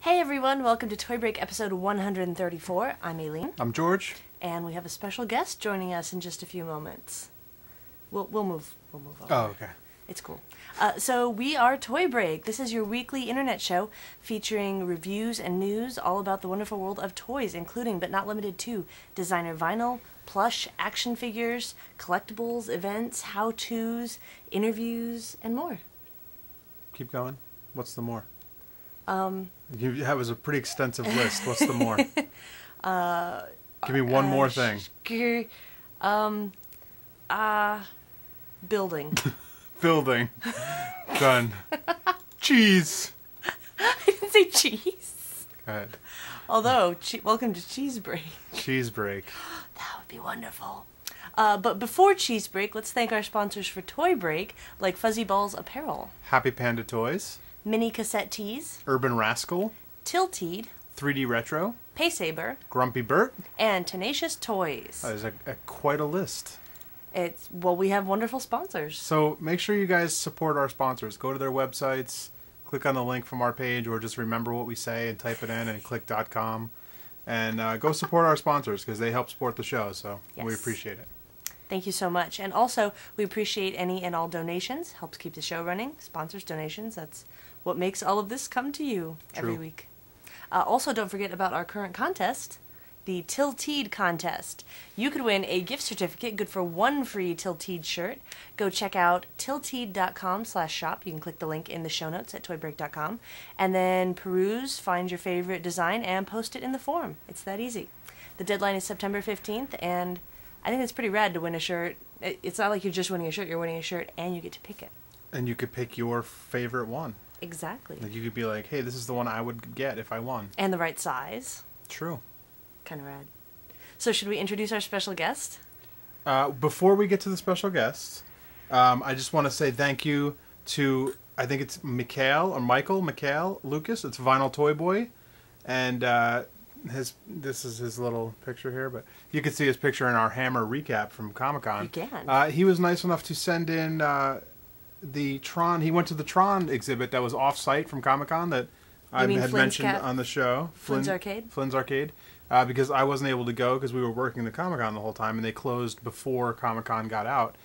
Hey everyone, welcome to Toy Break episode 134. I'm Aileen. I'm George. And we have a special guest joining us in just a few moments. We'll move over. Oh, okay. It's cool. So we are Toy Break. This is your weekly internet show featuring reviews and news all about the wonderful world of toys, including but not limited to designer vinyl, plush, action figures, collectibles, events, how-tos, interviews, and more. Keep going. What's the more? That was a pretty extensive list. What's the more? Give me one more thing. Building. Building. Done. Cheese. I didn't say cheese. Go ahead. Although, welcome to Cheese Break. Cheese break. That would be wonderful. But before Cheese Break, let's thank our sponsors for Toy Break, like Fuzzy Balls Apparel, Happy Panda Toys, Mini Cassette Tees, Urban Rascal, Tilted, 3D Retro, Paysaber, Grumpy Bert. and Tenacious Toys. That is quite a list. We have wonderful sponsors. So make sure you guys support our sponsors. Go to their websites, click on the link from our page, or just remember what we say and type it in and click .com. And go support our sponsors because they help support the show, so we Yes. appreciate it. Thank you so much. And also, we appreciate any and all donations. Helps keep the show running. Sponsors, donations, that's what makes all of this come to you every True. week. Also, don't forget about our current contest, the Tilted contest. You could win a gift certificate good for one free Tilted shirt. Go check out tilted.com/shop. You can click the link in the show notes at toybreak.com. And then peruse, find your favorite design, and post it in the forum. It's that easy. The deadline is September 15th, and I think it's pretty rad to win a shirt. It's not like you're just winning a shirt, you're winning a shirt, and you get to pick it. And you could pick your favorite one. Exactly. Like you could be like, hey, this is the one I would get if I won. And the right size. True. Kind of rad. So should we introduce our special guest? Before we get to the special guest, I just want to say thank you to, I think it's Michael Lucas. It's Vinyl Toy Boy. And this is his little picture here, but you can see his picture in our Hammer recap from Comic-Con. You can. He was nice enough to send in the Tron. He went to the Tron exhibit that was off-site from Comic-Con that I had Flynn's mentioned on the show. Flynn's Arcade? Flynn's Arcade. Because I wasn't able to go because we were working the Comic-Con the whole time, and they closed before Comic-Con got out.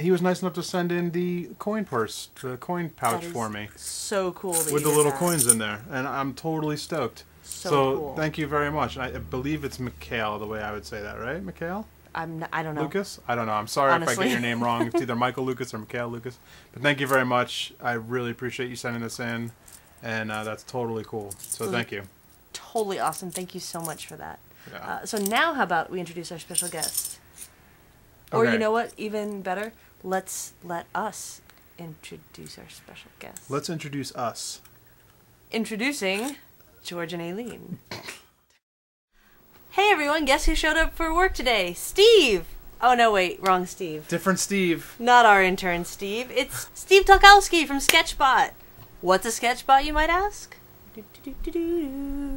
He was nice enough to send in the coin purse, the coin pouch for me. So cool. With the little coins in there, and I'm totally stoked. So cool. Thank you very much. I believe it's Mikhail, the way I would say that, right? Mikhail? I don't know. Lucas? I don't know. I'm sorry Honestly. if I get your name wrong. It's either Michael Lucas or Mikhail Lucas. But thank you very much. I really appreciate you sending this in, and that's totally cool. So thank you. Totally awesome. Thank you so much for that. Yeah. So now how about we introduce our special guest? Or Okay. you know what? Even better, let us introduce our special guest. Let's introduce us. Introducing George and Aileen. Hey everyone, guess who showed up for work today? Steve! Oh no, wait, wrong Steve. Different Steve. Not our intern Steve. It's Steve Tolkowski from Sketchbot. What's a Sketchbot, you might ask?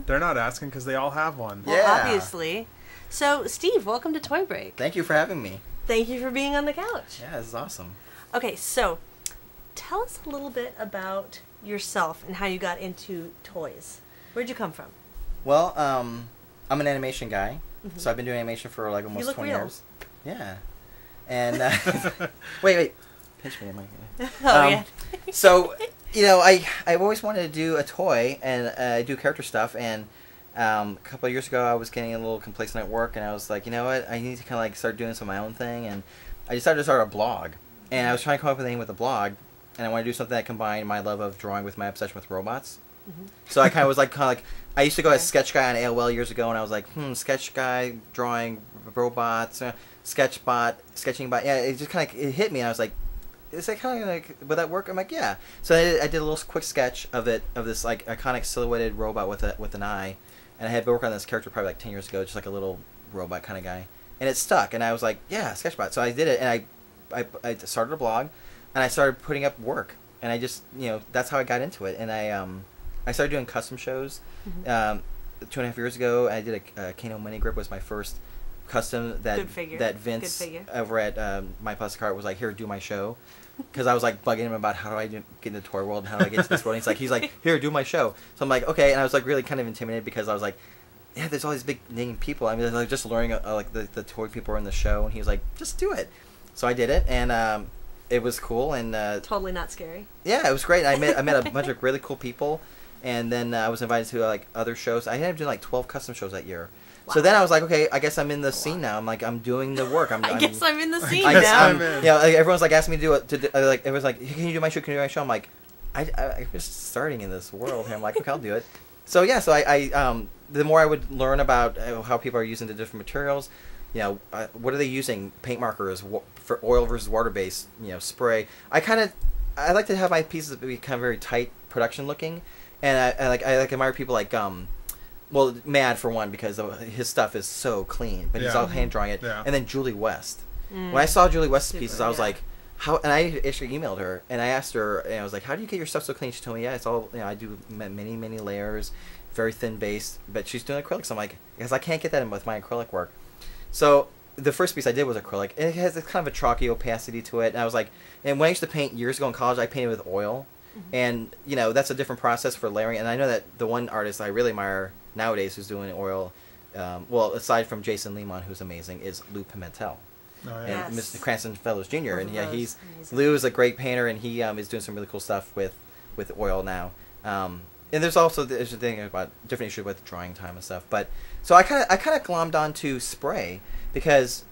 They're not asking because they all have one. Well, Yeah. obviously. So, Steve, welcome to Toy Break. Thank you for having me. Thank you for being on the couch. Yeah, this is awesome. Okay, so tell us a little bit about yourself and how you got into toys. Where'd you come from? Well, I'm an animation guy, so I've been doing animation for like You almost look 20 real. years. Yeah. And wait, pinch me, Mike. Oh, yeah. So, you know, I've always wanted to do a toy, and I do character stuff, and a couple of years ago I was getting a little complacent at work, and I was like, you know what, I need to kind of like start doing some of my own thing, and I decided to start a blog. And I was trying to come up with a name with a blog, and I wanted to do something that combined my love of drawing with my obsession with robots. So I kind of was like, I used to go as sketch guy on AOL years ago, and I was like, sketch guy, drawing robots, sketchbot, sketching bot. Yeah, it just kind of it hit me, and I was like, is that kind of like, would that work? I'm like, yeah. So I did a little quick sketch of this like iconic silhouetted robot with an eye, and I had been working on this character probably like 10 years ago, just like a little robot kind of guy, and it stuck, and I was like, yeah, sketchbot. So I did it, and I started a blog, and I started putting up work, and I just, you know, that's how I got into it, and I started doing custom shows. 2.5 years ago, I did a Kano Mini Grip was my first custom that Good figure. that Good Vince figure. over at My Plastic Art was like, here, do my show. because I was like bugging him about how do I get into the toy world and how do I get to this world. And he's like, here, do my show. So I'm like, okay, and I was like really kind of intimidated because I was like, yeah, there's all these big name people. I mean, like just learning like the toy people are in the show, and he was like, just do it. So I did it, and it was cool, and Totally not scary. yeah, it was great. I met a bunch of really cool people, and then I was invited to like other shows. I ended up doing like 12 custom shows that year. Wow. So then I was like, okay, I guess I'm in the scene now. I'm like, I'm doing the work. I guess I'm in the scene I now. guess I'm in. Yeah, like, everyone's like asking me to do it. Like everyone's like, can you do my show? Can you do my show? I'm like, I'm just starting in this world here. I'm like, okay, I'll do it. So yeah, so I the more I would learn about how people are using the different materials, you know, what are they using? Paint markers for oil versus water based, you know, spray. I like to have my pieces be kind of very tight production looking, and I admire people like well, Mad for one because his stuff is so clean, but he's Yeah. all hand drawing it, Yeah. and then Julie West. When I saw Julie West's pieces, I was yeah. like, how? And I actually emailed her and I asked her, and I was like, how do you get your stuff so clean? She told me, yeah, it's all, you know, I do many layers, very thin base, but she's doing acrylics. I'm like, because I can't get that in with my acrylic work. So the first piece I did was acrylic, and it has this kind of a chalky opacity to it. And I was like, and when I used to paint years ago in college, I painted with oil, and you know that's a different process for layering. And I know that the one artist I really admire nowadays who's doing oil, well, aside from Jason Lemon, who's amazing, is Lou Pimentel. Oh, And yeah. Yes. Mr. Cranston Fellows Jr. Both And of yeah, those, amazing. Lou is a great painter, and he is doing some really cool stuff with oil now. And there's also the thing about different issue with drawing time and stuff. But so I kind of glommed onto spray because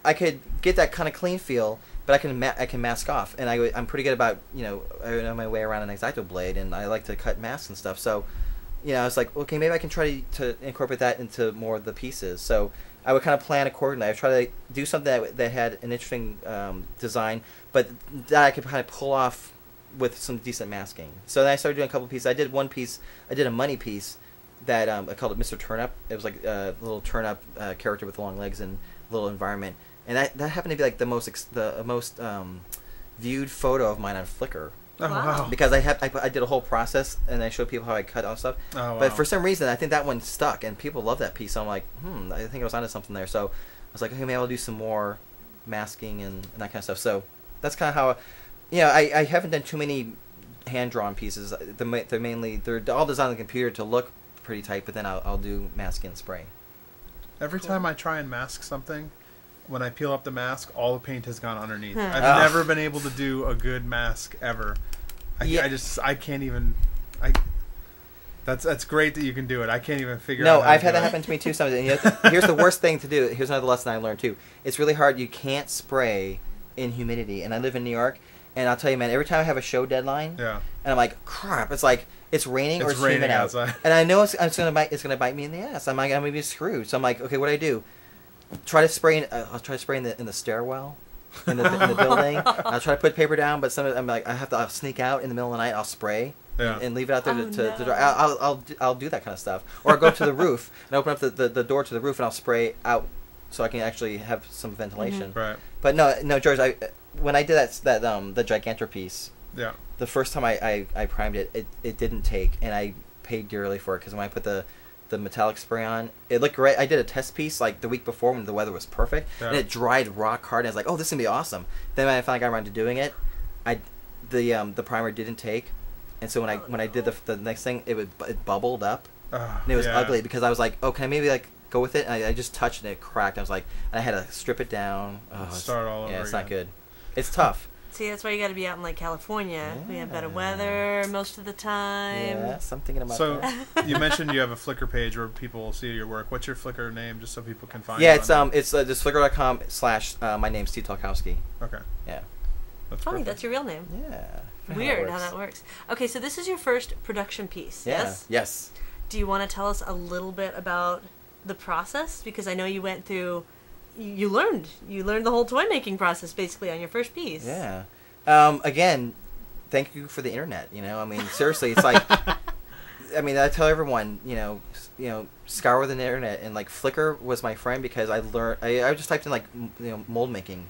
I could get that kind of clean feel, but I can mask off, and I'm pretty good about, you know, I know my way around an X-Acto blade, and I like to cut masks and stuff. So, you know, I was like, okay, maybe I can try to incorporate that into more of the pieces. So I would kind of plan accordingly. I would try to do something that had an interesting design, but that I could kind of pull off with some decent masking. So then I started doing a couple pieces. I did one piece. I did a money piece that I called it Mr. Turnup. It was like a little turnup character with long legs and a little environment. And that happened to be like the most viewed photo of mine on Flickr. Oh, wow. Because I did a whole process, and I showed people how I cut all stuff. Oh, wow. But for some reason, I think that one stuck, and people love that piece. So I'm like, I think I was onto something there. So I was like, okay, maybe I'll do some more masking and that kind of stuff. So that's kind of how, you know, I haven't done too many hand-drawn pieces. They're all designed on the computer to look pretty tight, but then I'll do masking and spray. Every time I try and mask something, when I peel up the mask, all the paint has gone underneath. Hmm. I've Ugh. never been able to do a good mask ever. Yeah. I can't even. That's great that you can do it. I can't even figure No, out. how I've to had do that it. happen to me too. Sometimes. Here's the worst thing to do. Here's another lesson I learned too. It's really hard. You can't spray in humidity. And I live in New York, and I'll tell you, man, every time I have a show deadline, Yeah. and I'm like, crap, it's like it's raining or It's it's humid raining out, outside. and I know it's gonna bite me in the ass. I'm like, I'm gonna be screwed. So I'm like, okay, what do I do? Try to spray. I'll try to spray in the stairwell, in the building. I'll try to put paper down, but I'm like, I'll sneak out in the middle of the night. I'll spray. Yeah. And leave it out there Oh, to dry. no. I'll do that kind of stuff. Or I'll go to the roof and open up the door to the roof, and I'll spray out so I can actually have some ventilation. Right. But no, George, when I did that the Gigantor piece, Yeah. the first time I primed it didn't take, and I paid dearly for it because when I put the metallic spray on, it looked great. I did a test piece like the week before when the weather was perfect, Yeah. and it dried rock hard. And I was like, oh, this is gonna be awesome. Then when I finally got around to doing it, the primer didn't take, and so when I did the next thing, it bubbled up, and it was ugly because I was like, oh, can I maybe like go with it? And I just touched it, and it cracked. I was like, and I had to strip it down. Oh, Start all over Yeah, it's not again. good. It's tough. See, that's why you got to be out in like California. We have better Yeah. weather most of the time. Yes, I'm thinking about So that. you mentioned you have a Flickr page where people will see your work. What's your Flickr name, just so people can find Yeah, you it's on just flickr.com/my name's Steve Tolkowski. there? Okay. Yeah. That's Funny, perfect. that's your real name. Yeah. Weird how that works. Okay, so this is your first production piece, Yeah. yes? Yes. Do you want to tell us a little bit about the process? Because I know you went through, you learned the whole toy making process basically on your first piece. Yeah. Again, thank you for the internet. You know, I mean, seriously, it's like, I mean, I tell everyone, you know, scour the internet, and like Flickr was my friend because I learned. I just typed in like mold making,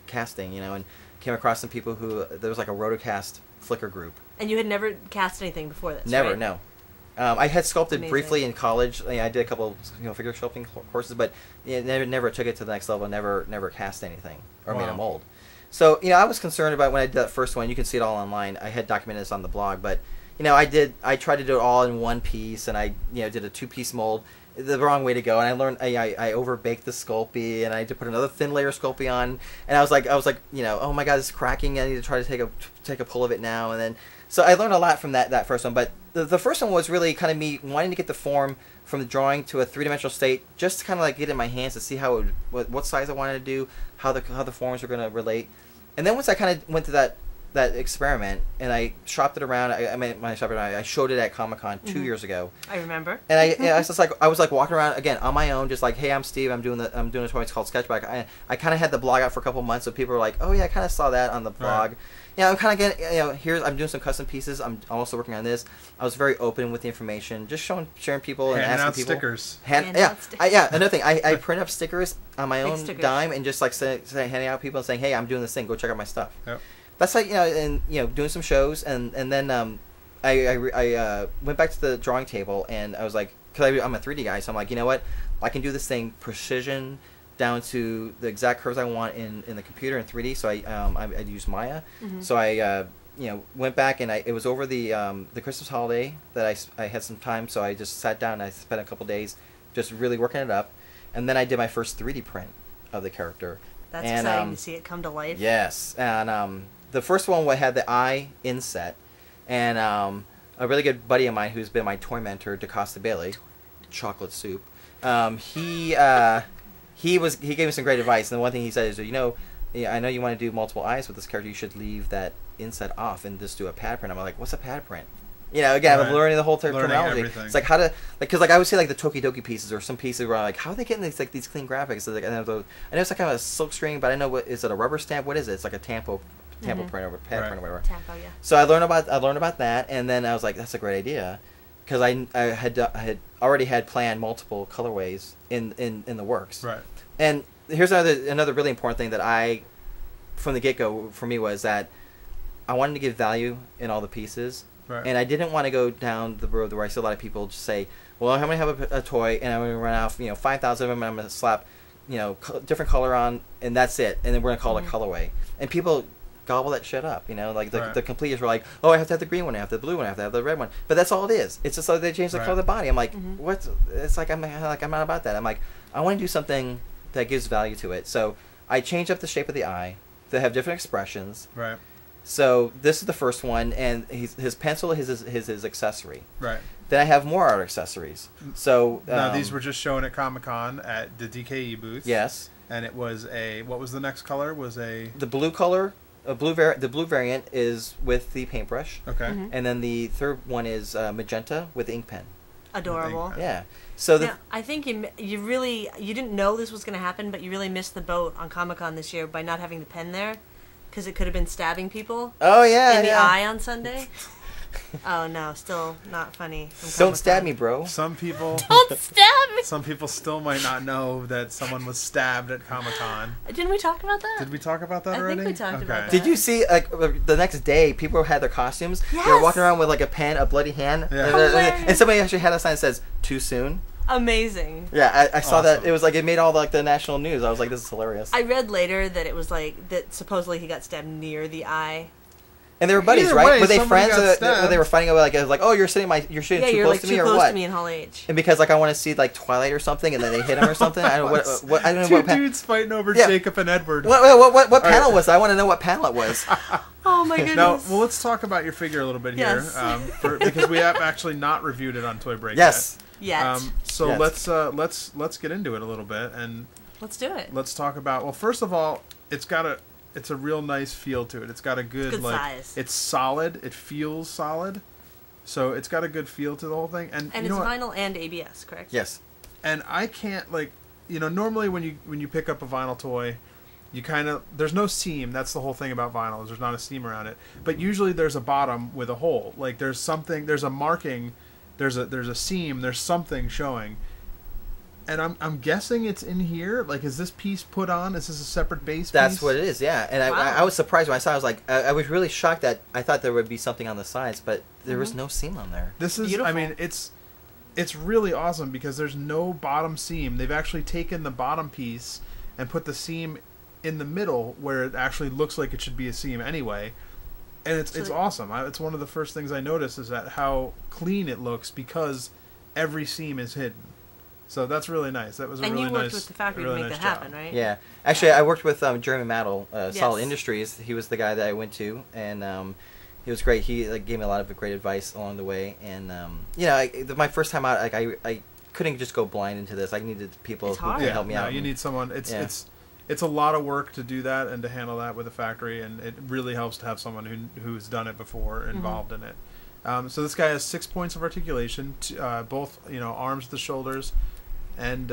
casting, you know, and came across some people who there was like a Rotocast Flickr group. And you had never cast anything before this, Never, right? no. I had sculpted Amazing. briefly in college. I did a couple, figure sculpting courses, but never took it to the next level. Never cast anything or made a Wow. mold. So, I was concerned about when I did that first one. You can see it all online. I had documented this on the blog, but I tried to do it all in one piece, and I did a 2-piece mold. The wrong way to go, and I learned I overbaked the Sculpey, and I had to put another thin layer of Sculpey on, and I was like, oh my god, it's cracking. I need to try to take a pull of it now, and then so I learned a lot from that first one. But the first one was really kind of me wanting to get the form from the drawing to a 3-dimensional state, just to kind of like get it in my hands to see how what size I wanted to do, how the forms were going to relate, and then once I kind of went through that experiment, and I shopped it around. I showed it at Comic-Con 2 years ago. I remember. And I was walking around again on my own, just like, hey, I'm Steve. I'm doing a toy. It's called Sketchback. I kind of had the blog out for a couple months, so people were like, oh yeah, I kind of saw that on the blog. Right. I'm kind of getting, I'm doing some custom pieces. I'm also working on this. I was very open with the information, just sharing people and asking people. Stickers. Another thing, I print up stickers on my own stickers. dime and just like handing out people and saying, hey, I'm doing this thing. Go check out my stuff. Yep. That's like doing some shows, and then I went back to the drawing table, and I was like, because I'm a 3D guy, so I'm like, you know what, I can do this thing precision down to the exact curves I want in the computer in 3D. So I used Maya. So I went back, and it was over the Christmas holiday that I had some time, so I just sat down and I spent a couple days just really working it up, and then I did my first 3D print of the character. That's exciting to see it come to life. Yes, and the first one had the eye inset, and a really good buddy of mine who's been my toy mentor, DeCosta Bailey, Chocolate Soup. He gave me some great advice, and the one thing he said is, I know you want to do multiple eyes with this character. You should leave that inset off and just do a pad print. I'm like, what's a pad print? Again, I'm learning the whole terminology. Everything. It's like how to, because I would say the Tokidoki pieces or some pieces where I'm like, how are they getting these clean graphics? So I know it's like kind of a silk string, but I know is it a rubber stamp? What is it? It's like a Tampo print or pad print or whatever. Tampo, yeah. So I learned about that, and then I was like, that's a great idea, because I had already had planned multiple colorways in the works. Right. And here's another really important thing that I, from the get-go for me, was that I wanted to give value in all the pieces. Right. And I didn't want to go down the road where I see a lot of people just say, well, I'm going to have a toy, and I'm going to run off 5,000 of them, and I'm going to slap different color on, and that's it, and then we're going to call it a colorway. And people gobble that shit up, the completists were like, oh, I have to have the green one, I have the blue one, I have to have the red one, but that's all it is. It's just like they change the color of the body. I'm like, what? It's like I'm not about that. I'm like, I want to do something that gives value to it. So I changed up the shape of the eye to have different expressions. Right. So this is the first one, and his pencil is his accessory. Right. Then I have more art accessories. So now these were just shown at Comic-Con at the DKE booth. Yes. And it was what was the next color? The blue color. The blue variant is with the paintbrush. Okay. And then the third one is magenta with ink pen. Adorable. Yeah. So I think you didn't know this was going to happen, but you really missed the boat on Comic-Con this year by not having the pen there, because it could have been stabbing people. Oh yeah. In the eye on Sunday. Oh no, still not funny. Don't stab me, bro. Some people don't stab me. Some people still might not know that someone was stabbed at Comic-Con. Didn't we talk about that? Did we talk about that already? I think we talked about that. Did you see the next day people had their costumes? Yes. They were walking around with a pen, a bloody hand, and somebody actually had a sign that says "Too soon." Amazing. Yeah, I saw that. It was it made all the national news. I was like, this is hilarious. I read later that it was that supposedly he got stabbed near the eye. And they were buddies, Either right? way, were they friends? Were They were fighting about oh, you're sitting too close to me, or what? To me in Hall H. And because I want to see Twilight or something, and then they hit him or something. I don't know I don't know what. Two dudes fighting over Jacob and Edward. What panel was that? I want to know what panel it was. Oh my goodness. Now, let's talk about your figure a little bit here, because we have actually not reviewed it on Toy Break yet. So let's get into it a little bit, and let's do it. Let's talk about. Well, first of all, it's a real nice feel to it. It's got a good size. It's solid. It feels solid. So it's got a good feel to the whole thing. And it's vinyl and ABS, correct? Yes. And I can't normally when you pick up a vinyl toy, you there's no seam. That's the whole thing about vinyl, is there's not a seam around it. But usually there's a bottom with a hole. There's a marking, there's a seam, there's something showing. And I'm guessing it's in here. Is this piece put on? Is this a separate base piece? That's what it is, yeah. And I was surprised when I saw it. I was like, I was really shocked that I thought there would be something on the sides, but there was no seam on there. This is, beautiful. I mean, it's really awesome because there's no bottom seam. They've actually taken the bottom piece and put the seam in the middle where it actually looks like it should be a seam anyway. And it's awesome. It's one of the first things I noticed is that how clean it looks because every seam is hidden. So that's really nice. That was a really nice. And you worked with the factory to make that happen, right? Yeah. Actually, I worked with Jeremy Maddle, Yes. Solid Industries. He was the guy that I went to, and he was great. He gave me a lot of great advice along the way. And my first time out, I couldn't just go blind into this. I needed people who could help me out. You need someone. It's a lot of work to do that and to handle that with a factory, and it really helps to have someone who's done it before involved in it. So this guy has 6 points of articulation, both arms to the shoulders, and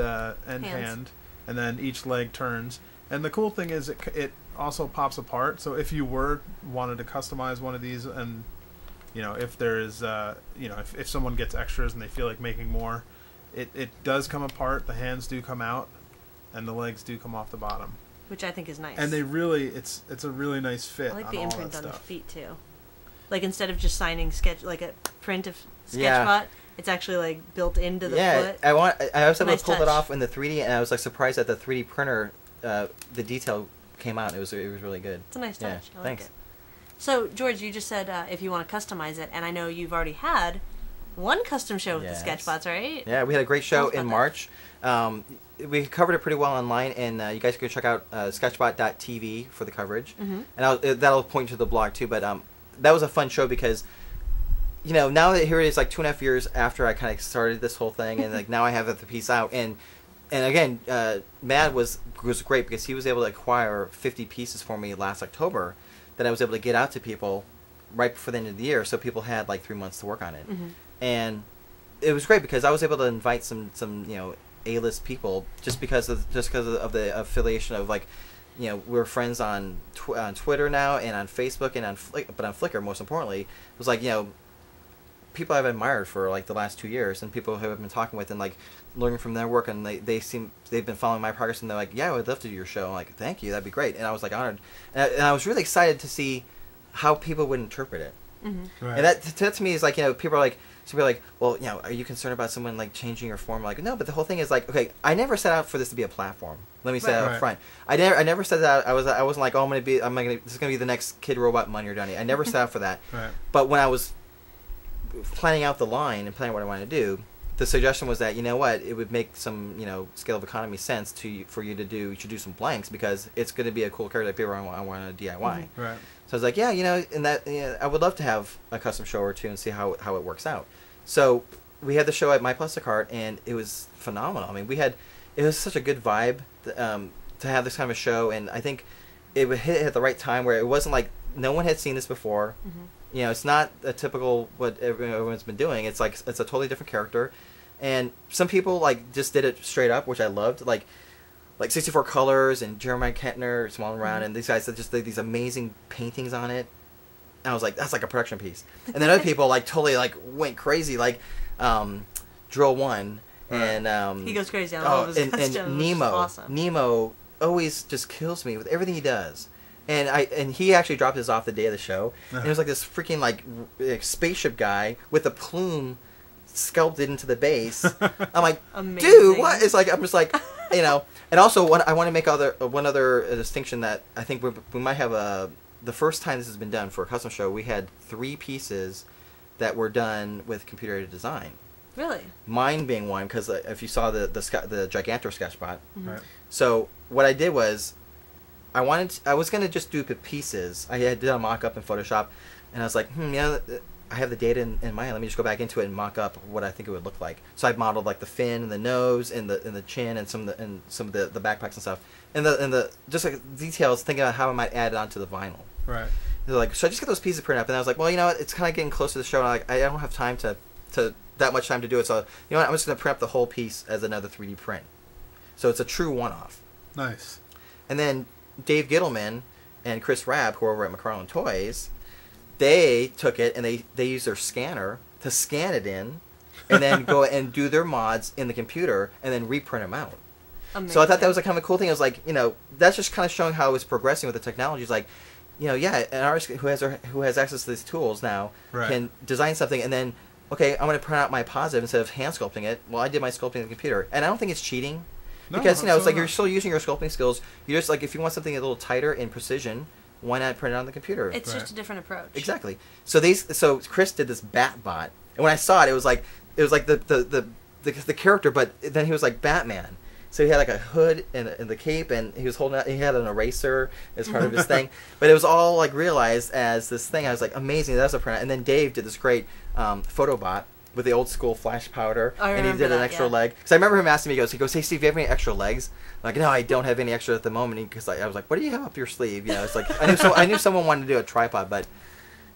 hand, and then each leg turns. And the cool thing is it also pops apart. So if you wanted to customize one of these, and if there is if someone gets extras and they feel like making more, it does come apart. The hands do come out. And the legs do come off the bottom, which I think is nice. And they really, it's a really nice fit. I like on the all imprint that on the stuff. feet too. Like instead of just signing like a print of Sketchbot, it's actually like built into the foot. I was able Nice to pull touch. it off in the 3D, and I was like surprised that the 3D printer, the detail came out. It was really good. It's a nice touch. I like Thanks. it. So George, you just said if you want to customize it, and I know you've already had one custom show with the Sketchbots, right? Yeah, we had a great show in about March. We covered it pretty well online, and you guys can check out sketchbot.tv for the coverage. Mm-hmm. And that'll point to the blog too. But that was a fun show because, now that here it is like 2.5 years after I kind of started this whole thing, and like now I have the piece out, and again, Mad was great because he was able to acquire 50 pieces for me last October that I was able to get out to people right before the end of the year, so people had like 3 months to work on it, and it was great because I was able to invite some A-list people just because of the affiliation of like, we're friends on Twitter now and on Facebook and on Flickr most importantly. It was like people I've admired for like the last 2 years and people who I've been talking with and like learning from their work, and they've been following my progress, and they're like, yeah, I would love to do your show. I'm like, thank you, that'd be great. And I was like honored, and I was really excited to see how people would interpret it. Right. And that to me is like, people are like, well, are you concerned about someone like changing your form? Like, no, but the whole thing is like, okay, I never set out for this to be a platform. Let me say that up front. I never said that. I wasn't like, oh, this is gonna be the next Kid Robot Money or Donnie. I never set out for that. Right. But when I was planning out the line and planning what I wanted to do, the suggestion was that it would make some scale of economy sense for you to do some blanks because it's going to be a cool character that people I want to DIY. Right. So I was like, and that I would love to have a custom show or two and see how it works out. So we had the show at My Plastic Art, and it was phenomenal. I mean, it was such a good vibe to have this kind of a show, and I think it would hit at the right time where it wasn't like no one had seen this before. It's not a typical what everyone's been doing. It's like it's a totally different character, and some people like just did it straight up, which I loved. Like 64 Colors and Jeremiah Kentner, Small and Round, and these guys that just did these amazing paintings on it. And I was like, that's like a production piece. And then other people like totally like went crazy, like Drill One and he goes crazy on all of his customs. And Nemo. Awesome. Nemo always just kills me with everything he does. And he actually dropped his off the day of the show. And it was like this freaking like spaceship guy with a plume sculpted into the base. I'm like, amazing. Dude, what? It's like I'm just like, And also, I want to make one other distinction that I think we might have the first time this has been done for a custom show. We had 3 pieces that were done with computer-aided design. Really? Mine being one, because if you saw the Gigantor Sketchbot. Right. So what I did was, I was gonna just do the pieces. I had done a mock-up in Photoshop, and I was like, I have the data in mind. Let me just go back into it and mock up what I think it would look like. So I modeled like the fin and the nose and the chin and some of the backpacks and stuff, and the just like details, thinking about how I might add it onto the vinyl. Right. They're like, should I just get those pieces printed up? And I was like, well, what? It's kind of getting close to the show, and I don't have time to that much time to do it. So what? I'm just gonna print up the whole piece as another 3D print. So it's a true one-off. Nice. And then Dave Gittleman and Chris Rabb, who are over at McFarlane Toys, they took it and they used their scanner to scan it in, and then go and do their mods in the computer and then reprint them out. Amazing. So I thought that was a kind of a cool thing. I was like, that's just kind of showing how it's progressing with the technology. It's like, an artist who has access to these tools now can design something, and then, okay, I'm going to print out my positive instead of hand sculpting it. Well, I did my sculpting in the computer, and I don't think it's cheating, No, because it's like not. you're still using your sculpting skills. You just like if you want something a little tighter in precision, why not print it on the computer? It's Right. just a different approach. Exactly. So Chris did this bat bot, and when I saw it, it was like the character, but then he was like Batman. So he had like a hood and the cape, and he was holding out. He had an eraser as part of his thing, but it was all like realized as this thing. I was like, amazing. That's a print. And then Dave did this great photo bot with the old school flash powder, I and he remember did an that, extra yeah. leg. Because I remember him asking me, he goes, hey Steve, do you have any extra legs? I'm like, no, I don't have any extra at the moment. Because I was like, what do you have up your sleeve? You know, it's like I knew someone wanted to do a tripod, but.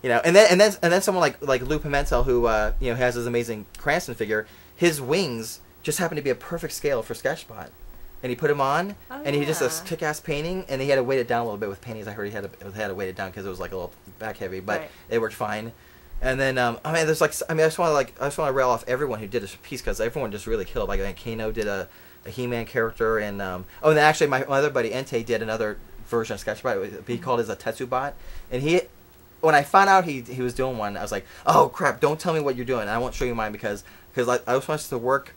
You know, and then someone like Lou Pimentel, who has his amazing Cranston figure. His wings just happened to be a perfect scale for Sketchbot, and he put him on, and he just a yeah. kick-ass painting, and he had to weight it down a little bit with paintings. I heard he had to weight it down because it was like a little back heavy, but Right. it worked fine. And then I just want to rail off everyone who did this piece because everyone just really killed. Like Kano did a He-Man character, and and then actually my other buddy Entei did another version of Sketchbot. He called it a Tetsubot, and he. When I found out he was doing one, I was like, oh crap! Don't tell me what you're doing. I won't show you mine because I just want us to work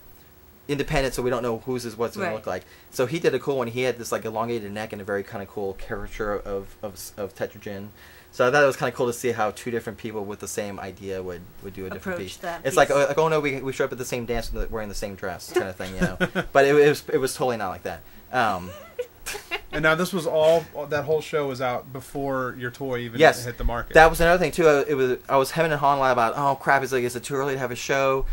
independent, so we don't know whose is what's going Right. to look like. So he did a cool one. He had this like elongated neck and a very kind of cool caricature of Tetragen. So I thought it was kind of cool to see how two different people with the same idea would do a different Approach piece. that It's piece. like oh no, we showed up at the same dance wearing the same dress kind of thing, you know. But it was totally not like that. And now this was that whole show was out before your toy even Yes. hit the market. That was another thing too. I was hemming and hawing a lot about. Oh crap! Is it too early to have a show?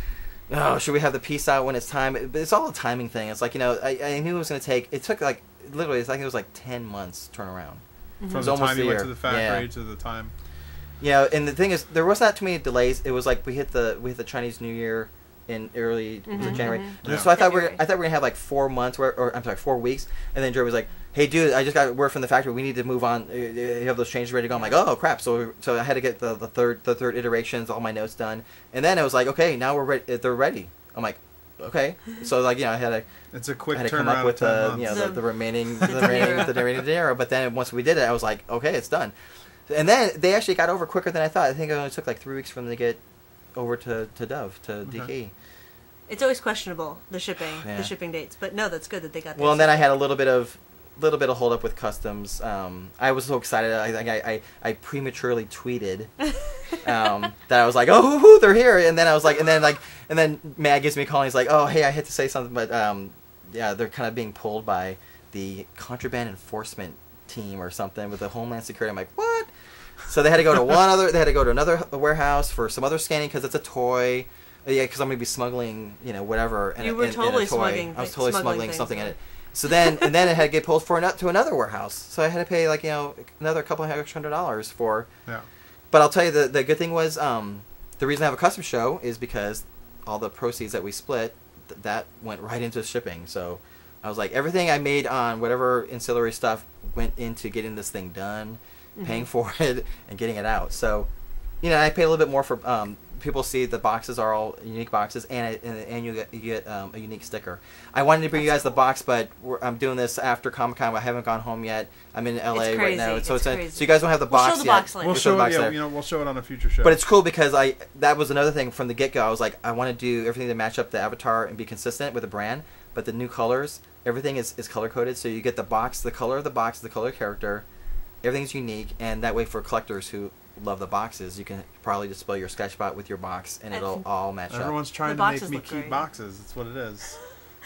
Oh, should we have the piece out when it's time? But it's all a timing thing. It's like I knew it was going to take. It took like literally. It's like it was like 10 months turnaround. From It was the almost time a you went year. to the factory Yeah. to the time. Yeah, and the thing is, there was not too many delays. It was like we hit the Chinese New Year in early was it January. mhm. And so I thought February. we were gonna have like 4 months, or I'm sorry, 4 weeks. And then Jerry was like, "Hey, dude, I just got word from the factory. We need to move on. You have those changes ready to go." I'm like, "Oh crap!" So I had to get the third iterations, all my notes done, and then it was like, "Okay, now we're ready. They're ready." I'm like, "Okay." So like I had to. It's a quick I had to turnaround come up with of 10 months. the remaining dinero. the remaining dinero. But then once we did it, I was like, okay, it's done. And then they actually got over quicker than I thought. I think it only took like 3 weeks for them to get over to Dove to Okay. DK. It's always questionable the shipping Yeah. dates, but no, that's good that they got. Well, and theirs. then I had a little bit of hold up with customs. I was so excited. I prematurely tweeted that I was like, oh, hoo, they're here. And then I was like, and then Matt gives me a call. And he's like, oh, hey, I had to say something, but yeah, they're kind of being pulled by the contraband enforcement team or something with the Homeland Security. I'm like, what? So they had to go to they had to go to another warehouse for some other scanning because it's a toy. Yeah, because I'm gonna be smuggling, whatever. In You were in totally a toy. smuggling I was thi- totally smuggling smuggling things, something in yeah. it. So then it had to get pulled to another warehouse. So I had to pay another couple of extra $100 for. Yeah. But I'll tell you the good thing was the reason I have a custom show is because all the proceeds that we split that went right into shipping. So I was like everything I made on whatever ancillary stuff went into getting this thing done, paying for it, and getting it out. So I pay a little bit more for. People see the boxes are all unique boxes, and you get a unique sticker. I wanted to bring you guys the box, but I'm doing this after Comic-Con. I haven't gone home yet. I'm in LA It's right now, crazy. so It's so crazy. you guys don't have the We'll show box the yet. box later. We'll We'll show the box it. later. Yeah, we'll show it on a future show. But it's cool because that was another thing from the get-go. I was like, I want to do everything to match up the avatar and be consistent with the brand, but the new colors, everything is color-coded, so you get the box, the color of the box, the color character, everything's unique, and that way for collectors who love the boxes, you can probably display your Sketchbot with your box, and it'll all match up. Everyone's trying The to make boxes me look keep great. boxes. That's what it is.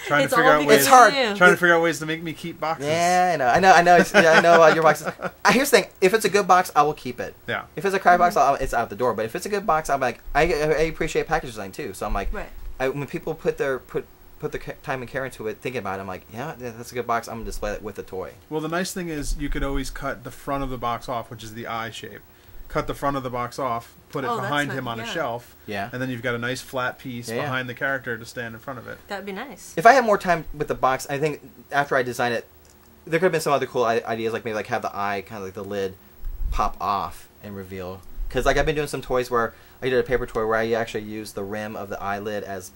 Trying It's to figure all out because ways. It's hard. of you. Trying to figure out ways to make me keep boxes. Yeah, I know your boxes. Here's the thing: if it's a good box, I will keep it. Yeah. If it's a crap box, it's out the door. But if it's a good box, I'm like, I appreciate package design too. So I'm like, Right. when people put their time and care into it, thinking about it, I'm like, yeah, that's a good box. I'm gonna display it with the toy. Well, the nice thing is you could always cut the front of the box off, which is the eye shape. Cut the front of the box off, put it Oh, that's behind nice, him on a yeah. shelf, Yeah. and then you've got a nice flat piece Yeah. behind the character to stand in front of it. That'd be nice. If I had more time with the box, I think after I designed it, there could have been some other cool ideas, like maybe like have the eye, kind of like the lid, pop off and reveal. Because like I've been doing some toys where I did a paper toy where I actually used the rim of the eyelid as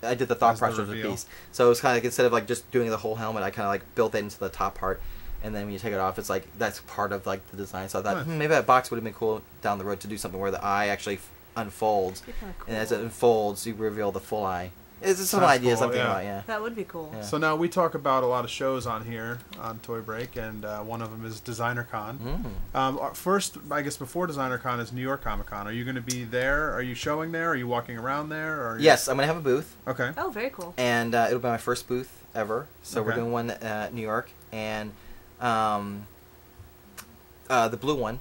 I did the thought As the process of the reveal. piece. So it was kind of like instead of like just doing the whole helmet, I kind of like built that into the top part. And then when you take it off, it's like that's part of like the design. So I thought Nice. maybe that box would have been cool down the road to do something where the eye actually unfolds, That'd be kinda and as cool. it unfolds, you reveal the full eye. It's just some Sounds ideas cool, I'm thinking yeah. about. Yeah. That would be cool. Yeah. So now we talk about a lot of shows on here on Toy Break, and one of them is Designer Con. First, I guess before Designer Con is New York Comic Con. Are you going to be there? Are you showing there? Are you walking around there? Or Yes, I'm gonna have a booth, Okay. Oh, very cool. and it'll be my first booth ever. So we're Okay. doing one at New York, and the blue one,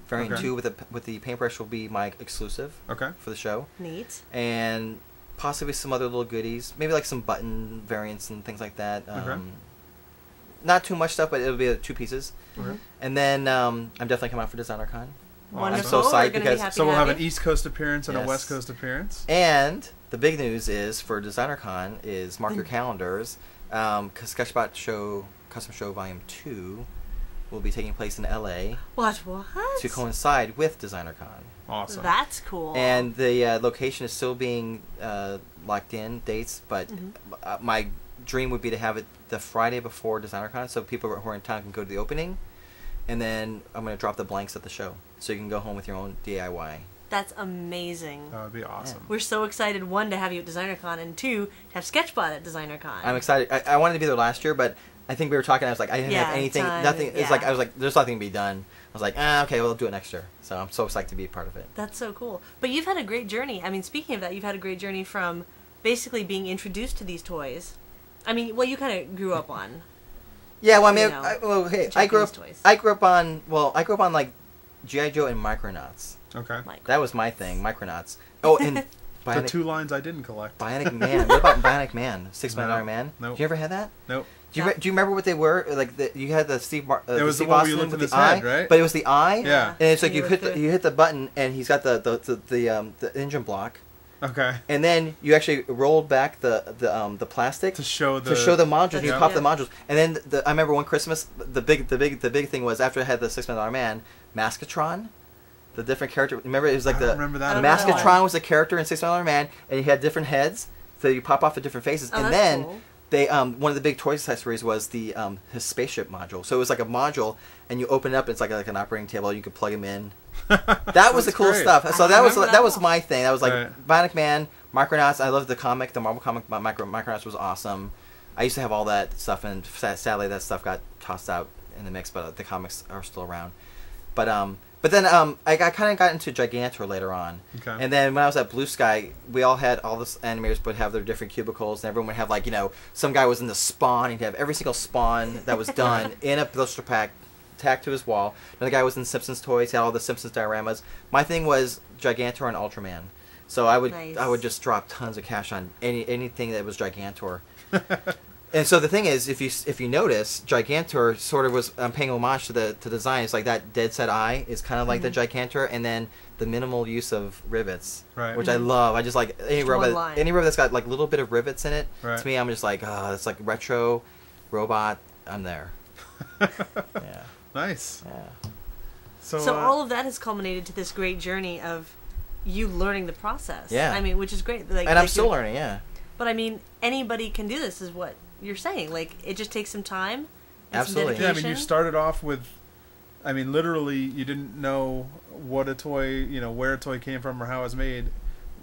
variant Okay. 2 with the paintbrush will be my exclusive Okay. for the show, Neat. and possibly some other little goodies, maybe like some button variants and things like that. Okay. Not too much stuff, but it'll be 2 pieces. Okay. And then I'm definitely coming out for Designer Con. Wonderful. so psyched We're gonna be because- happy So to we'll have an you. East Coast appearance and a Yes. West Coast appearance. And the big news is for Designer Con is mark your calendars, because Sketchbot Show Custom Show Volume 2 will be taking place in LA What? to coincide with Designer Con. Awesome. That's cool. And the location is still being locked in, dates, but my dream would be to have it the Friday before Designer Con, so people who are in town can go to the opening, and then I'm going to drop the blanks at the show, so you can go home with your own DIY. That's amazing. That would be awesome. We're so excited, 1, to have you at DesignerCon, and 2, to have Sketchbot at DesignerCon. I'm excited. I wanted to be there last year, but I think we were talking. I was like, I didn't have Yeah, anything, time, nothing. It's yeah. like I was like, there's nothing to be done. I was like, okay, well, I'll do it next year. So I'm so psyched to be a part of it. That's so cool. But you've had a great journey. I mean, speaking of that, you've had a great journey from basically being introduced to these toys. I mean, well, you kind of grew up on. Yeah, well, I mean, You know, I grew up. Japanese toys. I grew up on like GI Joe and Micronauts. Okay. Like, That was my thing, Micronauts. Oh, and The Bionic, 2 lines I didn't collect. Bionic Man. What about Bionic Man? $6 Million Man. Nope. You ever had that? Nope. Do you remember what they were? Like you had the Steve. It was Steve the one where you Austin looked with at the his eye, head, right? But it was the eye. Yeah. And it's like And you you hit look you hit the button, and he's got the engine block, Okay. and then you actually rolled back the plastic To show the modules. You Yeah. pop the modules, and then I remember one Christmas the big thing was after I had the $6 Million Man, Maskatron, the different character. Remember it was like I don't remember that I at don't know. all. Maskatron was a character in $6 Million Man, and he had different heads, so you pop off the different faces, Oh, and that's then. cool. They one of the big toy accessories was the his spaceship module. So it was like a module, and you open it up. It's like an operating table. You could plug him in. That was the That's cool great. stuff. So I that was remember that that was one. my thing. That was like Right. Bionic Man, Micronauts. I loved the comic, the Marvel comic. Micronauts was awesome. I used to have all that stuff, and sadly that stuff got tossed out in the mix. But the comics are still around. But then I kind of got into Gigantor later on. Okay. And then when I was at Blue Sky, we all had all the animators would have their different cubicles, and everyone would have like some guy was in the Spawn. He'd have every single Spawn that was done in a blister pack, tacked to his wall. Another guy was in Simpsons toys. He had all the Simpsons dioramas. My thing was Gigantor and Ultraman. So I would Nice. just drop tons of cash on anything that was Gigantor. And so the thing is, if you notice, Gigantor sort of was paying homage to the design. It's like that dead set eye is kind of like the Gigantor, and then the minimal use of rivets, Right. which I love. I just like any Just one robot line. that's got like a little bit of rivets in it. Right. To me, I'm just like, oh, it's like retro robot. I'm there. Yeah, Nice. yeah. So all of that has culminated to this great journey of you learning the process. Yeah. I mean, which is great. Like, And I'm like still you're- learning. Yeah, But I mean, anybody can do this, is what you're saying. Like, it just takes some time. And Absolutely. Some Yeah, I dedication. mean, you started off with, I mean, literally, you didn't know what a toy, where a toy came from or how it was made.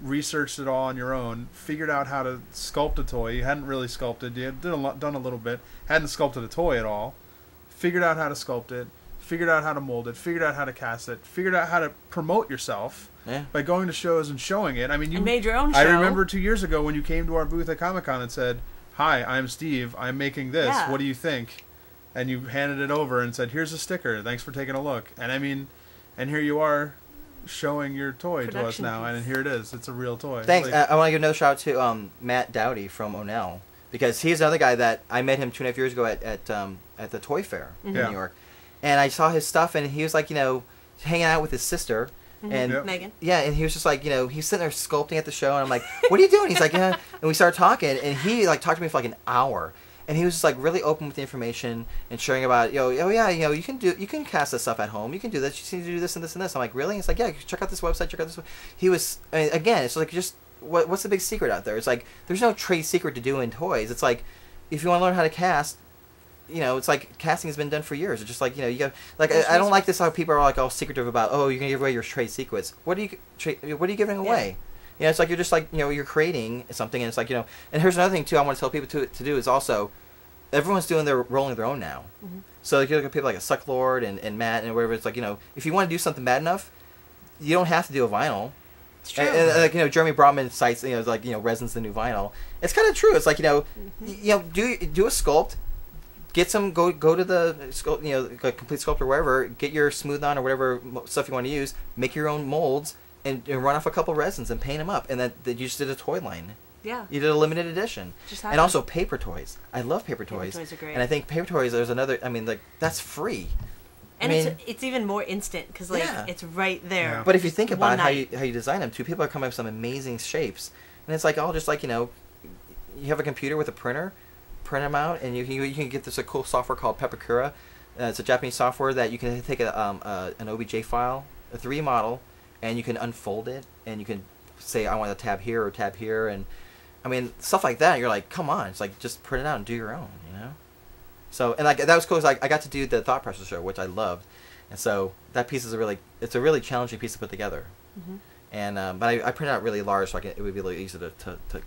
Researched it all on your own. Figured out how to sculpt a toy. You hadn't really sculpted. You had done a little bit. Hadn't sculpted a toy at all. Figured out how to sculpt it. Figured out how to mold it. Figured out how to cast it. Figured out how to promote yourself yeah. by going to shows and showing it. I mean, you And made your own show. I remember 2 years ago when you came to our booth at Comic-Con and said, "Hi, I'm Steve. I'm making this. Yeah. What do you think?" And you handed it over and said, "Here's a sticker. Thanks for taking a look." And I mean, and here you are showing your toy to us Production now, piece. and here it is. It's a real toy. Thanks. Like, I want to give another shout out to Matt Dowdy from Onell, because he's another guy that I met him 2.5 years ago at the Toy Fair in Yeah. New York, and I saw his stuff, and he was like, hanging out with his sister, and Yep. Megan. yeah, and he was just like, he's sitting there sculpting at the show, and I'm like, "What are you doing?" He's like, "Yeah," and we started talking, and he like talked to me for like an hour. And he was just like really open with the information and sharing about, oh yeah, you can cast this stuff at home. You can do this. You just need to do this and this and this. I'm like, really? He's like, yeah, check out this website. Check out this. He was, I mean, again, it's like just what's the big secret out there? It's like there's no trade secret to do in toys. It's like if you want to learn how to cast, it's like casting has been done for years. It's just like you got like I don't like this how people are like all secretive about, oh, you're gonna give away your trade secrets. What are you giving away? You know, it's like you're just like, you know, you're creating something, and it's like, you know, and here's another thing too I want to tell people to do is also, everyone's doing their rolling their own now. Mm-hmm. So like, you look at people like a Sucklord and Matt and whatever, it's like, you know, if you want to do something bad enough, you don't have to do a vinyl. It's true. And, like, you know, Jeremy Brotman cites, you know, like, you know, resin's the new vinyl. It's kind of true. It's like, you know, you know, do a sculpt, get some, go to the sculpt, you know, like Complete Sculpt or wherever, get your Smooth On or whatever stuff you want to use, make your own molds, and run off a couple resins and paint them up, and then you just did a toy line. Yeah. You did a limited edition. Just and also paper toys. I love paper toys. Paper toys are great. And I think paper toys, there's another, I mean, like, that's free. And I mean, it's even more instant because like Yeah. it's right there. Yeah. but if you think One about how you night. design them, too, people are coming up with some amazing shapes. And it's like, all just like, you know, you have a computer with a printer, print them out, and you can get this a cool software called Pepakura. It's a Japanese software that you can take an OBJ file, a 3D model, and you can unfold it, and you can say, I want a tab here or tab here, and I mean, stuff like that. You're like, come on, it's like, just print it out and do your own, you know? So, and like, that was cool, 'cause I got to do the Thought Processor, which I loved, and so that piece is it's a really challenging piece to put together. Mm-hmm. And but I printed out really large, so it would be really easy to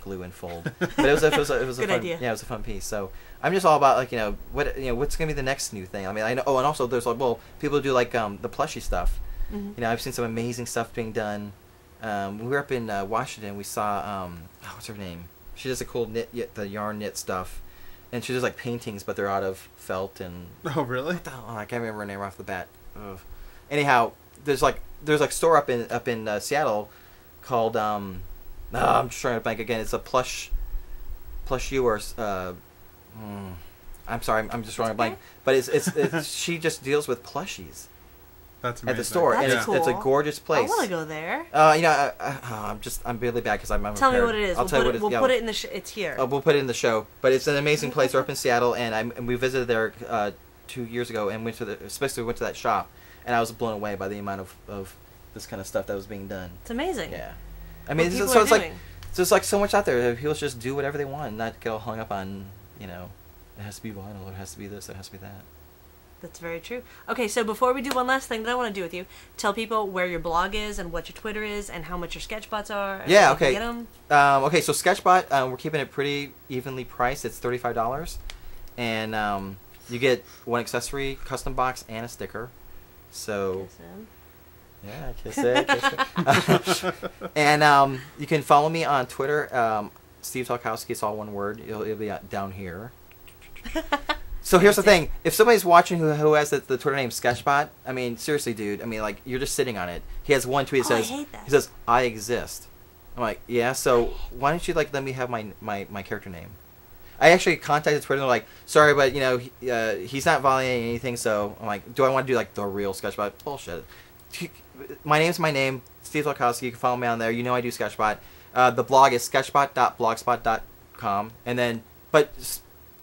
glue and fold. But it was a Good fun, idea. yeah, it was a fun piece. So I'm just all about, like, you know, what's gonna be the next new thing. I mean, I know. Oh, and also there's like, well, people do like the plushy stuff. Mm-hmm. You know, I've seen some amazing stuff being done. When we were up in Washington, we saw what's her name? She does a cool the yarn knit stuff, and she does like paintings, but they're out of felt and. Oh, really? Oh, I can't remember her name off the bat. Ugh. Anyhow, there's like store up in Seattle called I'm just trying to blank again. It's a plush you or I'm sorry, I'm just drawing a blank. But it's she just deals with plushies That's at amazing. the store, That's and it's a cool. gorgeous place. I want to go there. You know, I'm really bad because I'm Tell me unprepared. what it is. I'll tell you what it is. We'll Yeah, put it in the. It's here. we'll put it in the show. But it's an amazing place. We're up in Seattle, and we visited there 2 years ago, and went to that shop, and I was blown away by the amount of this kind of stuff that was being done. It's amazing. Yeah, I mean, What so people it's are like doing. there's like so much out there. People just do whatever they want, and not get all hung up on, you know, it has to be vinyl, it has to be this, it has to be that. That's very true. Okay, so before we do one last thing that I want to do with you, tell people where your blog is and what your Twitter is and how much your sketchbots are. And Yeah, where you can okay. Get them. Okay, so Sketchbot, we're keeping it pretty evenly priced. It's $35, and you get one accessory, custom box, and a sticker. So. Yeah, kiss it. And you can follow me on Twitter, Steve Tolkowski. It's all one word. It'll be down here. So here's the thing: if somebody's watching who has the Twitter name Sketchbot, I mean, seriously, dude. I mean, like, you're just sitting on it. He has one tweet that I says, hate that. "He says I exist." I'm like, yeah. So why don't you like let me have my character name? I actually contacted Twitter and they're like, sorry, but you know he's not violating anything. So I'm like, do I want to do like the real Sketchbot? Bullshit. My name's my name, Steve Tolkowski. You can follow me on there. You know I do Sketchbot. The blog is sketchbot.blogspot.com. And then, but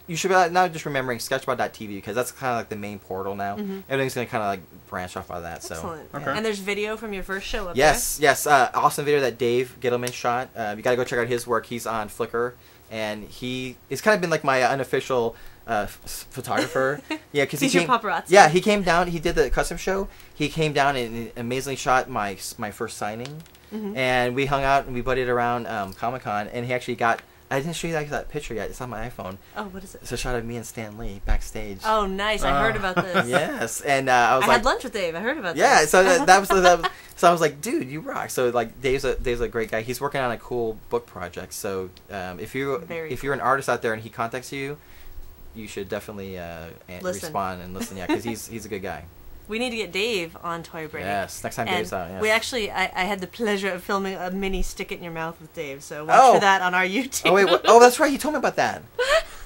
you should be now just remembering sketchbot.tv because that's kind of like the main portal now. Mm-hmm. Everything's going to kind of like branch off of that. Excellent. So, Okay. And there's video from your first show up yes. Awesome video that Dave Gittleman shot. You got to go check out his work. He's on Flickr. And it's kind of been like my unofficial photographer. Yeah, because He's your paparazzi. Yeah, he came down. He did the custom show. He came down and amazingly shot my first signing. Mhm. And we hung out and we buddied around Comic-Con. And he actually got. I didn't show you that picture yet. It's on my iPhone. Oh, what is it? It's a shot of me and Stan Lee backstage. Oh, nice. I heard about this. Yes, and I was I like, had lunch with Dave. I heard about yeah, this. so that was so I was like, dude, you rock. So like Dave's a great guy. He's working on a cool book project. So if you're an artist out there and he contacts you, you should definitely respond and listen. Yeah, because he's a good guy. We need to get Dave on Toy Break. Yes, next time And Dave's out. Yes. we actually, I had the pleasure of filming a mini Stick It in Your Mouth with Dave, so watch for that on our YouTube. Oh wait, oh that's right. He told me about that.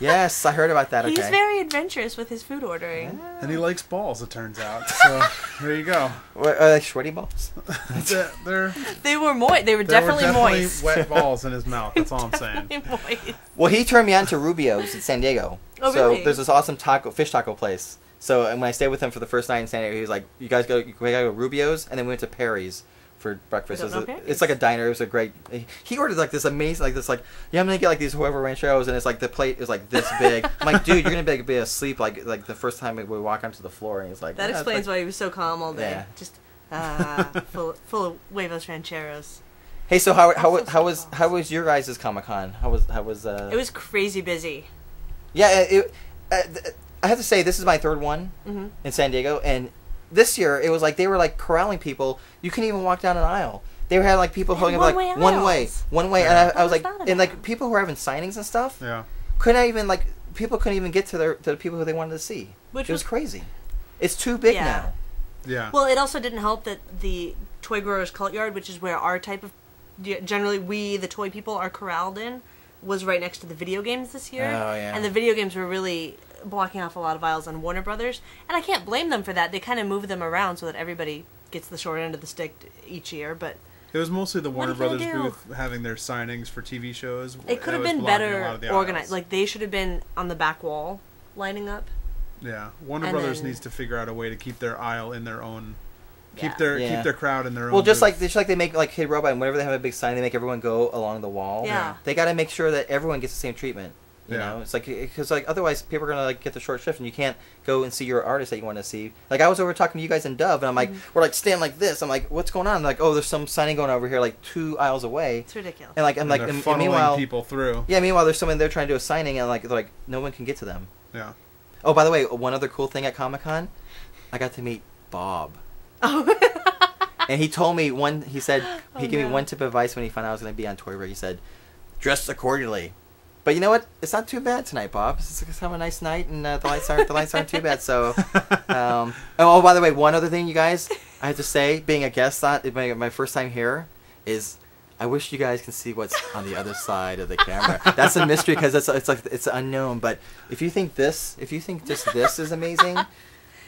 Yes, I heard about that. Okay. He's very adventurous with his food ordering. And he likes balls, it turns out. So there you go. What, are they sweaty balls? They're They were moist. They were definitely moist. wet balls in his mouth. That's all I'm saying. Definitely moist. Well, he turned me on to Rubio's in San Diego. Oh, so really? there's this awesome fish taco place. So and when I stayed with him for the first night in San Diego, he was like, we gotta go to Rubio's, and then we went to Perry's for breakfast. I don't know Perry's. It's like a diner. It was a great. He ordered like this amazing, I'm gonna get like these whoever rancheros, and it's like the plate is like this big. I'm like, dude, you're gonna be asleep like the first time we walk onto the floor, and he's like, That yeah, explains it's like, why he was so calm all day. Yeah. Just full of huevos rancheros. Hey, so how was your guys' Comic-Con? How was It was crazy busy. Yeah, I have to say this is my third one in San Diego, and this year it was like they were like corralling people. You couldn't even walk down an aisle. They had like people holding up like one way, Yeah. and I was like, and like people who were having signings and stuff. Yeah. Couldn't even like people couldn't even get to the people who they wanted to see. Which it was crazy. It's too big now. Yeah. Well, it also didn't help that the Toy Growers Cult Yard, which is where our type of generally we the toy people are corralled in, was right next to the video games this year. Oh, yeah. And the video games were really blocking off a lot of aisles on Warner Brothers, and I can't blame them for that. They kind of move them around so that everybody gets the short end of the stick each year, but It was mostly the Warner are you gonna Brothers do? booth having their signings for TV shows. it could That have was been blocking a lot better of the organized. aisles. Like they should have been on the back wall lining up. Yeah, Warner And Brothers then- needs to figure out a way to keep their aisle in their own, keep Yeah. their crowd in their own. Well, just booth. like they make like Kid Robot, and whenever they have a big sign, they make everyone go along the wall. Yeah. They got to make sure that everyone gets the same treatment. You Yeah. know, it's like because like otherwise people are gonna like get the short shift, and you can't go and see your artist that you want to see. Like I was over talking to you guys in Dove, and I'm like, we're like standing like this. I'm like, what's going on? I'm like, oh, there's some signing going over here, like 2 aisles away. It's ridiculous. And like I'm And like, they're and funneling meanwhile, people through. yeah, meanwhile there's someone there trying to do a signing, and like they're like no one can get to them. Yeah. Oh, by the way, one other cool thing at Comic-Con, I got to meet Bob. Oh. And he told me he said, he Oh, gave me no. one tip of advice when he found out I was going to be on Toy Break. He said, dress accordingly. But you know what? It's not too bad tonight, Bob. It's have a nice night, and the lights aren't too bad. So, oh, by the way, one other thing, you guys, I have to say, being a guest on my first time here, is I wish you guys can see what's on the other side of the camera. That's a mystery because it's unknown. But if you think just this is amazing.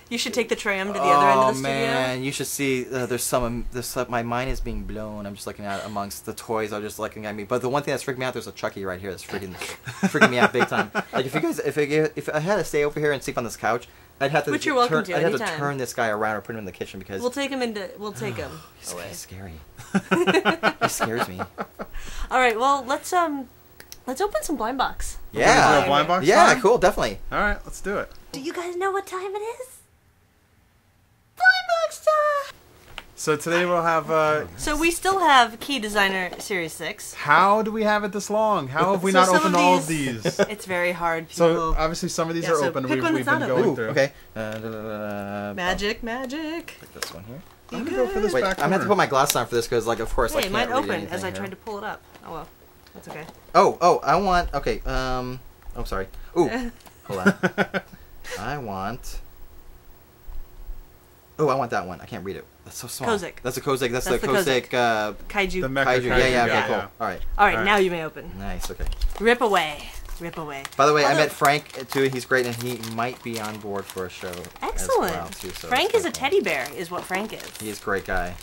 You should take the tram to the other end of the studio. Man, you should see. There's some. My mind is being blown. I'm just looking at amongst the toys. Are just looking at me. But the one thing that's freaking me out, there's a Chucky right here. That's freaking me out big time. Like if I had to stay over here and sleep on this couch, I'd have to. Which you're welcome turn, to I'd have to anytime. turn this guy around or put him in the kitchen because We'll take him he's away. scary. He scares me. All right, well let's open some blind box. Yeah. Do a blind box Yeah, time? cool, definitely. All right, let's do it. Do you guys know what time it is? Blind box time. So today we'll have. So we still have Key Designer Series 6. How do we have it this long? How have we So not some of opened all of these? It's very hard. People. So obviously some of these Yeah, are so open. pick one We've that's been not going open. through. Okay. magic. Take this one here. I'm gonna go for this Wait, back I'm gonna have to corner. put my glasses on for this because, like, of course, I Hey, can't mine read opened anything as I here. tried to pull it up. Oh well, that's okay. Oh, I want. Okay. Oh, sorry. Ooh, hold on. I want. Oh, I want that one. I can't read it. That's so small. Kozak. That's a Kozak. That's That's the the Kozak. Kaiju. The Mecha Kaiju. Yeah. Okay. yeah. Cool. All right. All right, Alright. now you may open. Nice. Okay. Rip away. Rip away. By the way, I Although- met Frank too. He's great, and he might be on board for a show. Excellent. As well, too, so Frank that's is a kinda cool. teddy bear, is what Frank is. He is a great guy.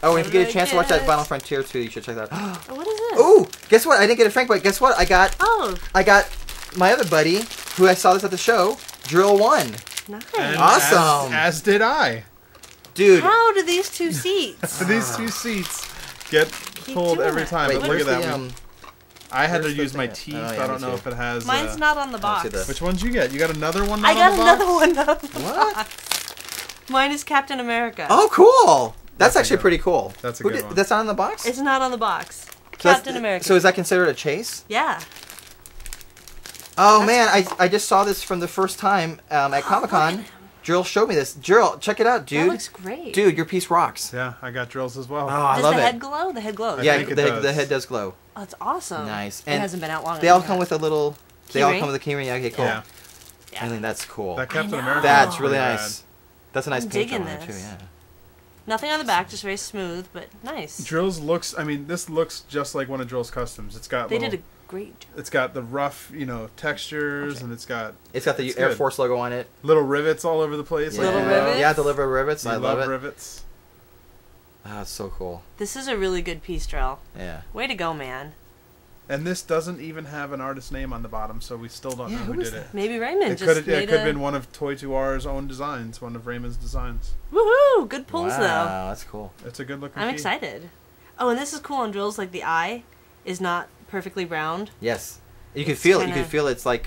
Oh, and if you get a chance to watch that Yes. Final Frontier 2, you should check that out. Oh, what is this? Ooh, guess what? I didn't get a Frank, but guess what? I got Oh, my other buddy, who I saw this at the show, Drill 1. nice. And Awesome. As did I. Dude. How do these two seats? So these two seats get pulled doing every it. time. Wait, but look where's at that the, one. I had to where's the use my thing? teeth. Oh, yeah, I don't me know too. if it has. Mine's not on the I don't see box. the- Which one'd you get? You got another one? I Not got on the another box? one. Not on the What? box. Mine is Captain America. Oh, cool. That's That's a actually good pretty cool. That's a Who good one. That's not in the box? It's not on the box. So that's- Captain America. So is that considered a chase? Yeah. Oh, That's man. I just saw this from the first time at Comic-Con. Drill showed me this. Drill, check it out, That dude. looks great. Dude, your piece rocks. Yeah, I got drills as well. Oh, I Does love the it. head glow? The head glows. I Yeah, think it the does. head does glow. Oh, it's awesome. Nice. It And hasn't been out long They all enough come yet. with a little. Key They all ring? come with a keyring. Yeah, okay, cool. Yeah. I think that's cool. That Captain know. America. That's is really pretty nice. That's a nice I'm paint job digging on it too. this. Yeah. Nothing on the back, just very smooth, but nice. rad. Drills looks. I mean, this looks just like one of Drill's customs. It's got. They little, did a great job. It's got the rough, textures, Okay. and it's got It's got the It's Air good. Force logo on it. little rivets all over the place. Yeah. Little you rivets? Yeah, the liver rivets. You I love it. rivets. Ah, it's so cool. This is a really good piece, Drell. Yeah. Way to go, man. And this doesn't even have an artist name on the bottom, so we still don't Yeah, know who who is did that? it. Maybe Raymond It just could have made been one of Toy2R's own designs, one of Raymond's designs. Woohoo! Good pulls, Wow, though. that's cool. It's a good looking. I'm key. excited. Oh, and this is cool on Drills. Like, the eye is not perfectly round. Yes. You can It's feel it. You kinda can feel it's like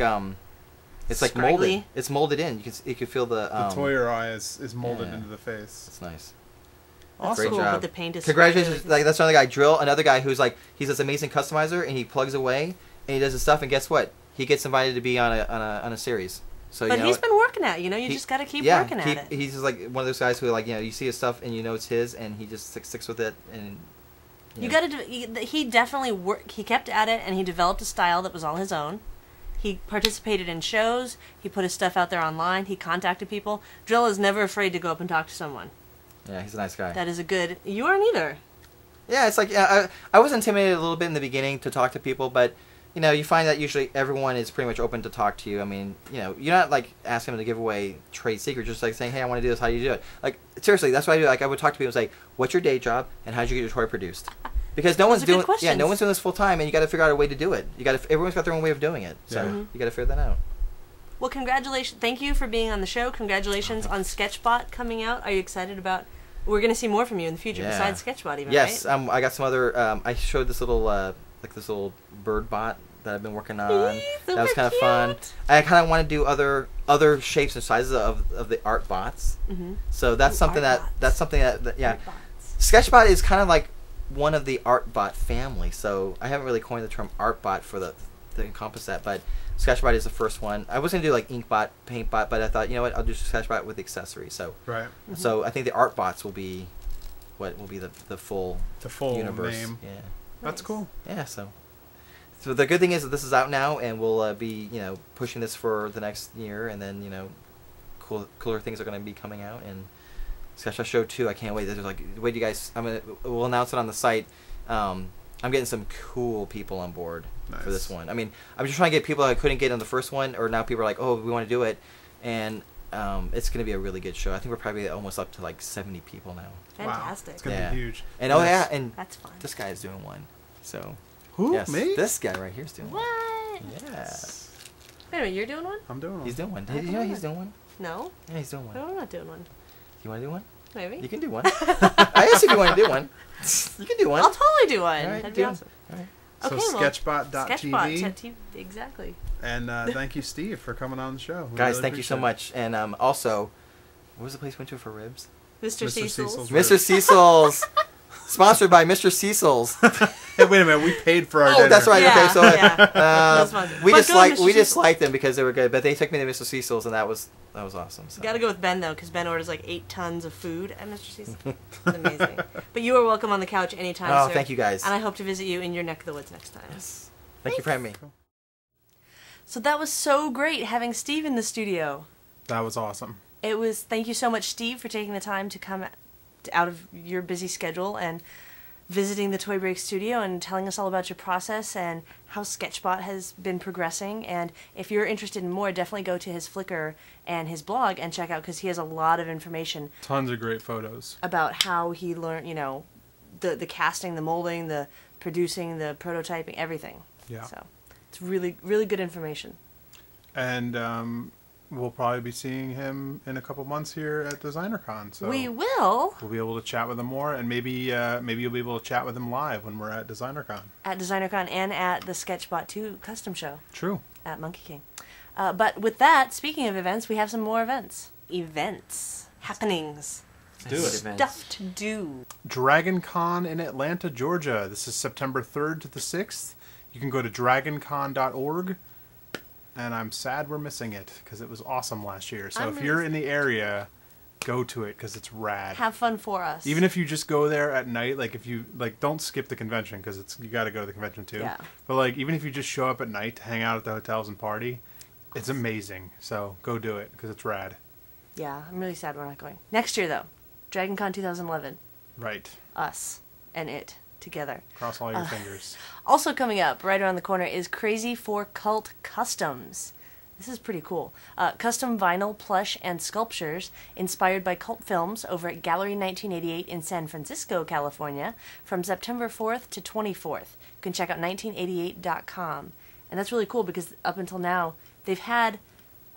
it's like scraggly. molded. It's molded in. You can feel the The Toyer eye is molded yeah. into the face. It's nice. That's Great cool, job. but the paint is Congratulations! really Like that's another guy, Drill. Another guy who's like he's this amazing customizer, and he plugs away and he does his stuff. And guess what? He gets invited to be on a series. So But you know he's been working at it, you know. You just got to keep working at it. He's just like one of those guys who like you see his stuff and you know it's his, and he just sticks with it. And You got to. He definitely worked. He kept at it, and he developed a style that was all his own. He participated in shows. He put his stuff out there online. He contacted people. Drill is never afraid to go up and talk to someone. Yeah, he's a nice guy. That is a good. You aren't either. Yeah, it's like I was intimidated a little bit in the beginning to talk to people, but you know, you find that usually everyone is pretty much open to talk to you. I mean, you know, you're not like asking them to give away trade secrets, just like saying, "Hey, I want to do this. How do you do it?" Like seriously, that's what I do. Like I would talk to people and say, "What's your day job, and how did you get your toy produced?" Because no one's doing no one's doing this full time, and you got to figure out a way to do it. Everyone's got their own way of doing it, so you got to figure that out. Well, congratulations! Thank you for being on the show. Congratulations on Sketchbot coming out. Are you excited about? We're going to see more from you in the future besides Sketchbot, even. Yes, right? I got some other. I showed this little this little bird bot that I've been working on. That was kind of fun. I kind of want to do other shapes and sizes of the art bots. Mm-hmm. So that's something that yeah. Sketchbot is kind of like one of the art bot family. So I haven't really coined the term art bot to encompass that, but Sketchbot is the first one. I was gonna do like Inkbot, Paintbot, but I thought, you know what, I'll do Sketchbot with the accessories. So right. Mm-hmm. So I think the art bots will be what will be the full universe. Name. Yeah, that's cool. Yeah, so the good thing is that this is out now, and we'll be pushing this for the next year, and then cooler things are gonna be coming out, and Sketchbot Show 2. I can't wait. There's like wait, you guys. We'll announce it on the site. I'm getting some cool people on board for this one. I mean, I'm just trying to get people that I couldn't get on the first one, or now people are like, oh, we want to do it, and it's going to be a really good show. I think we're probably almost up to like 70 people now. Fantastic. Wow. It's going to be huge. And and that's fun. This guy is doing one. So who? Yes, Me? This guy right here is doing what? one. Yeah. Wait a minute, you're doing one? I'm doing one. He's doing one. Did you know he's doing one? No. Yeah, he's doing one. No, I'm not doing one. You want to do one? Maybe. You can do one. I asked if you want to do one. You can do one. I'll totally do one. Right, That'd be awesome. All right. So okay, Sketchbot.tv. Sketchbot. Exactly. And thank you, Steve, for coming on the show. Guys, really thank you so much. And also, what was the place we went to for ribs? Mr. Cecil's. Mr. Cecil's. Sponsored by Mr. Cecil's. Hey, wait a minute, we paid for our dinner. Oh, that's right. Yeah, okay, so yeah. we just liked them because they were good, but they took me to Mr. Cecil's, and that was awesome. So. Got to go with Ben though, because Ben orders like 8 tons of food at Mr. Cecil's. It's amazing. But you are welcome on the couch anytime. Oh, sir. thank you guys. And I hope to visit you in your neck of the woods next time. Yes. Thank you for having me. So that was so great having Steve in the studio. That was awesome. It was. Thank you so much, Steve, for taking the time to come out of your busy schedule and visiting the Toy Break studio and telling us all about your process and how Sketchbot has been progressing. And if you're interested in more, definitely go to his Flickr and his blog and check out, because he has a lot of information. Tons of great photos. About how he learned, the casting, the molding, the producing, the prototyping, everything. Yeah. So it's really, really good information. And we'll probably be seeing him in a couple months here at DesignerCon. So we will. We'll be able to chat with him more, and maybe you'll be able to chat with him live when we're at DesignerCon. At DesignerCon and at the Sketchbot 2 custom show. True. At Monkey King. But with that, speaking of events, we have some more events. Happenings. Do it. Stuff to do. DragonCon in Atlanta, Georgia. This is September 3rd to the 6th. You can go to dragoncon.org. And I'm sad we're missing it, because it was awesome last year. So if you're in the area, go to it, because it's rad. Have fun for us. Even if you just go there at night, don't skip the convention, because you got to go to the convention too. Yeah. But even if you just show up at night to hang out at the hotels and party, it's amazing. So go do it, because it's rad. Yeah, I'm really sad we're not going. Next year, though, DragonCon 2011. Right. Us and it. Together. Cross all your fingers. Also coming up right around the corner is Crazy for Cult Customs. This is pretty cool. Custom vinyl, plush, and sculptures inspired by cult films over at Gallery 1988 in San Francisco, California from September 4th to 24th. You can check out 1988.com. And that's really cool because up until now they've had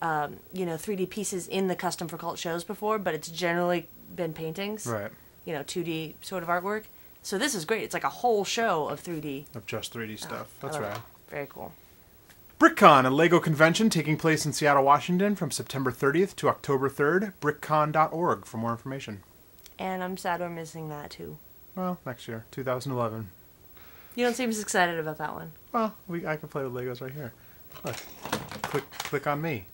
3D pieces in the Custom for Cult shows before, but it's generally been paintings. Right. 2D sort of artwork. So this is great. It's like a whole show of 3D. Of just 3D stuff. That's right. Very cool. BrickCon, a LEGO convention taking place in Seattle, Washington from September 30th to October 3rd. BrickCon.org for more information. And I'm sad we're missing that too. Well, next year, 2011. You don't seem as excited about that one. Well, I can play with Legos right here. Look, click on me.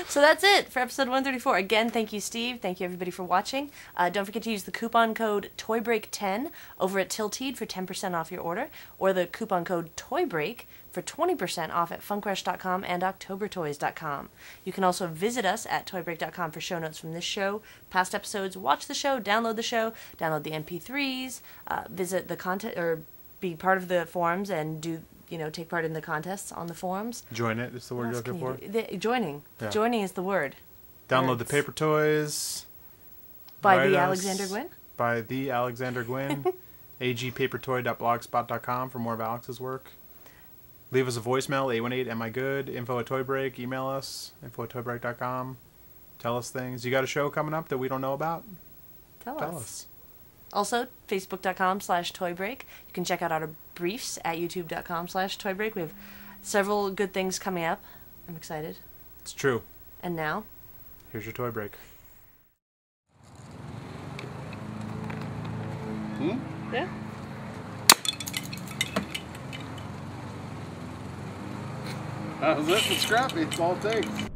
So that's it for episode 134. Again, thank you, Steve. Thank you, everybody, for watching. Don't forget to use the coupon code TOYBREAK10 over at Tilted for 10% off your order, or the coupon code TOYBREAK for 20% off at Funkrush.com and OctoberToys.com. You can also visit us at ToyBreak.com for show notes from this show, past episodes, watch the show, download the MP3s, visit the content, or be part of the forums and take part in the contests on the forums. Join it is the word you're looking for. Joining. Yeah. Joining is the word. Download the paper toys. By the Alexander Gwynn? By the Alexander Gwynn. agpapertoy.blogspot.com for more of Alex's work. Leave us a voicemail, 818 Am I Good? Info@toybreak. Email us, info@toybreak.com. Tell us things. You got a show coming up that we don't know about? Tell us. Also, facebook.com/toybreak. You can check out our briefs at youtube.com/toybreak. We have several good things coming up. I'm excited. It's true. And now, here's your toy break. Yeah. That was it. It's scrappy. It's all it takes.